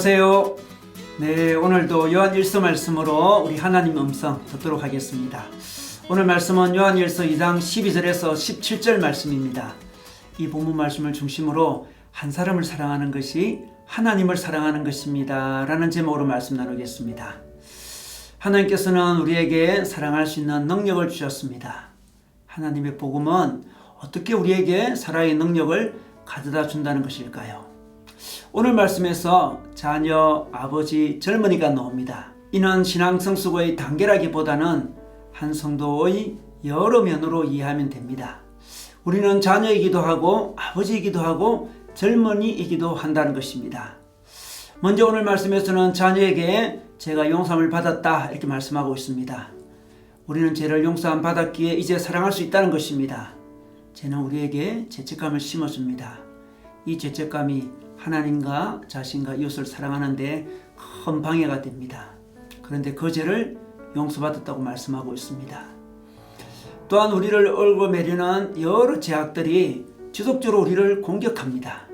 안녕하세요. 네, 오늘도 요한일서 말씀으로 우리 하나님 음성 듣도록 하겠습니다. 오늘 말씀은 요한일서 2장 12절에서 17절 말씀입니다. 이 본문 말씀을 중심으로 한 사람을 사랑하는 것이 하나님을 사랑하는 것입니다 라는 제목으로 말씀 나누겠습니다. 하나님께서는 우리에게 사랑할 수 있는 능력을 주셨습니다. 하나님의 복음은 어떻게 우리에게 사랑의 능력을 가져다 준다는 것일까요? 오늘 말씀에서 자녀, 아버지, 젊은이가 나옵니다. 이는 신앙 성숙의 단계라기보다는 한 성도의 여러 면으로 이해하면 됩니다. 우리는 자녀이기도 하고 아버지이기도 하고 젊은이이기도 한다는 것입니다. 먼저 오늘 말씀에서는 자녀에게 제가 용서함을 받았다 이렇게 말씀하고 있습니다. 우리는 죄를 용서함 받았기에 이제 사랑할 수 있다는 것입니다. 죄는 우리에게 죄책감을 심어줍니다. 이 죄책감이 하나님과 자신과 이웃을 사랑하는 데 큰 방해가 됩니다. 그런데 그 죄를 용서받았다고 말씀하고 있습니다. 또한 우리를 얽어매려는 여러 죄악들이 지속적으로 우리를 공격합니다.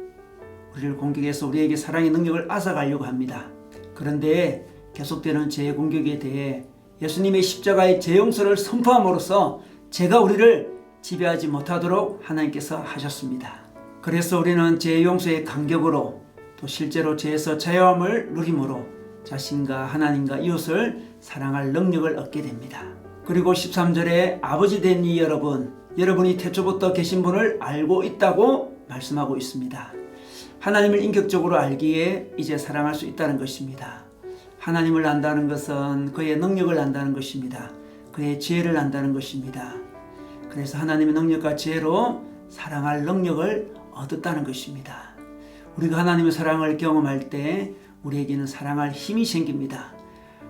우리를 공격해서 우리에게 사랑의 능력을 앗아가려고 합니다. 그런데 계속되는 죄의 공격에 대해 예수님의 십자가의 죄 용서를 선포함으로써 죄가 우리를 지배하지 못하도록 하나님께서 하셨습니다. 그래서 우리는 죄 용서의 간격으로 또 실제로 죄에서 자유함을 누림으로 자신과 하나님과 이웃을 사랑할 능력을 얻게 됩니다. 그리고 13절에 아버지 된 이 여러분이 태초부터 계신 분을 알고 있다고 말씀하고 있습니다. 하나님을 인격적으로 알기에 이제 사랑할 수 있다는 것입니다. 하나님을 안다는 것은 그의 능력을 안다는 것입니다. 그의 지혜를 안다는 것입니다. 그래서 하나님의 능력과 지혜로 사랑할 능력을 얻었다는 것입니다. 우리가 하나님의 사랑을 경험할 때 우리에게는 사랑할 힘이 생깁니다.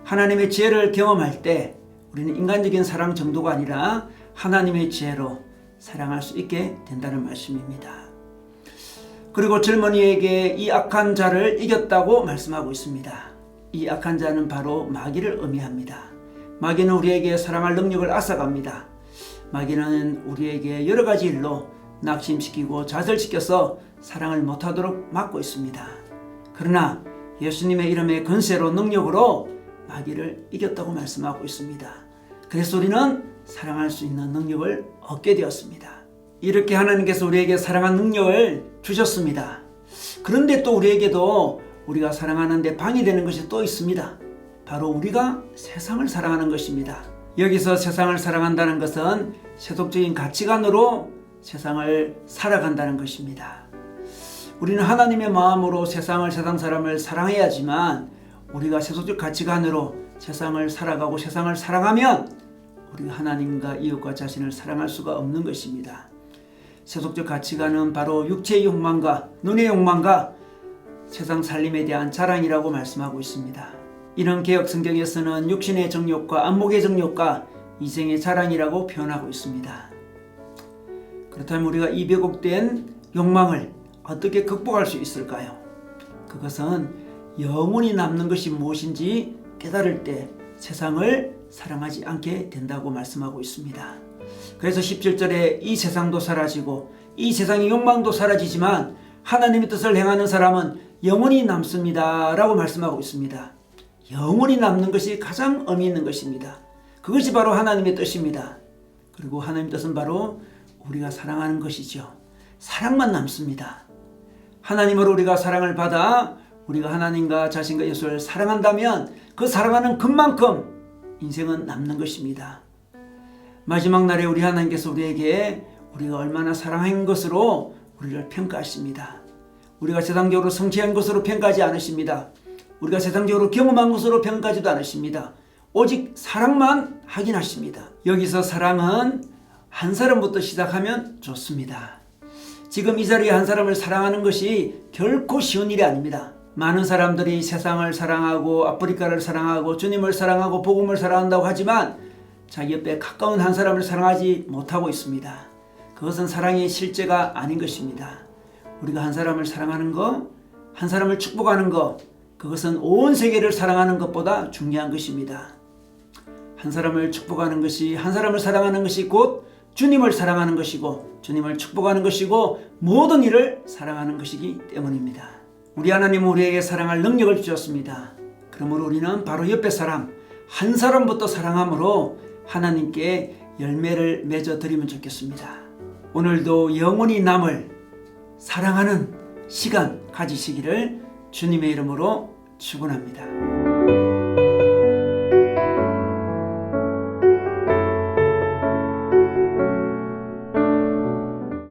하나님의 지혜를 경험할 때 우리는 인간적인 사랑 정도가 아니라 하나님의 지혜로 사랑할 수 있게 된다는 말씀입니다. 그리고 젊은이에게 이 악한 자를 이겼다고 말씀하고 있습니다. 이 악한 자는 바로 마귀를 의미합니다. 마귀는 우리에게 사랑할 능력을 앗아갑니다. 마귀는 우리에게 여러 가지 일로 낙심시키고 좌절시켜서 사랑을 못하도록 막고 있습니다. 그러나 예수님의 이름의 권세로 능력으로 마귀를 이겼다고 말씀하고 있습니다. 그래서 우리는 사랑할 수 있는 능력을 얻게 되었습니다. 이렇게 하나님께서 우리에게 사랑한 능력을 주셨습니다. 그런데 또 우리에게도 우리가 사랑하는 데 방해되는 것이 또 있습니다. 바로 우리가 세상을 사랑하는 것입니다. 여기서 세상을 사랑한다는 것은 세속적인 가치관으로 세상을 살아간다는 것입니다. 우리는 하나님의 마음으로 세상 사람을 사랑해야지만 우리가 세속적 가치관으로 세상을 살아가고 세상을 사랑하면 우리가 하나님과 이웃과 자신을 사랑할 수가 없는 것입니다. 세속적 가치관은 바로 육체의 욕망과 눈의 욕망과 세상 살림에 대한 자랑이라고 말씀하고 있습니다. 이런 개역 성경에서는 육신의 정욕과 안목의 정욕과 이생의 자랑이라고 표현하고 있습니다. 그렇다면 우리가 이 왜곡된 욕망을 어떻게 극복할 수 있을까요? 그것은 영원히 남는 것이 무엇인지 깨달을 때 세상을 사랑하지 않게 된다고 말씀하고 있습니다. 그래서 17절에 이 세상도 사라지고 이 세상의 욕망도 사라지지만 하나님의 뜻을 행하는 사람은 영원히 남습니다 라고 말씀하고 있습니다. 영원히 남는 것이 가장 의미 있는 것입니다. 그것이 바로 하나님의 뜻입니다. 그리고 하나님의 뜻은 바로 우리가 사랑하는 것이죠. 사랑만 남습니다. 하나님으로 우리가 사랑을 받아 우리가 하나님과 자신과 예수를 사랑한다면 그 사랑하는 것만큼 인생은 남는 것입니다. 마지막 날에 우리 하나님께서 우리에게 우리가 얼마나 사랑한 것으로 우리를 평가하십니다. 우리가 세상적으로 성취한 것으로 평가하지 않으십니다. 우리가 세상적으로 경험한 것으로 평가하지도 않으십니다. 오직 사랑만 확인하십니다. 여기서 사랑은 한 사람부터 시작하면 좋습니다. 지금 이 자리에 한 사람을 사랑하는 것이 결코 쉬운 일이 아닙니다. 많은 사람들이 세상을 사랑하고 아프리카를 사랑하고 주님을 사랑하고 복음을 사랑한다고 하지만 자기 옆에 가까운 한 사람을 사랑하지 못하고 있습니다. 그것은 사랑의 실제가 아닌 것입니다. 우리가 한 사람을 사랑하는 것, 한 사람을 축복하는 것, 그것은 온 세계를 사랑하는 것보다 중요한 것입니다. 한 사람을 축복하는 것이, 한 사람을 사랑하는 것이 곧 주님을 사랑하는 것이고 주님을 축복하는 것이고 모든 일을 사랑하는 것이기 때문입니다. 우리 하나님은 우리에게 사랑할 능력을 주셨습니다. 그러므로 우리는 바로 옆에 사람 한 사람부터 사랑함으로 하나님께 열매를 맺어 드리면 좋겠습니다. 오늘도 영원히 남을 사랑하는 시간 가지시기를 주님의 이름으로 축원합니다.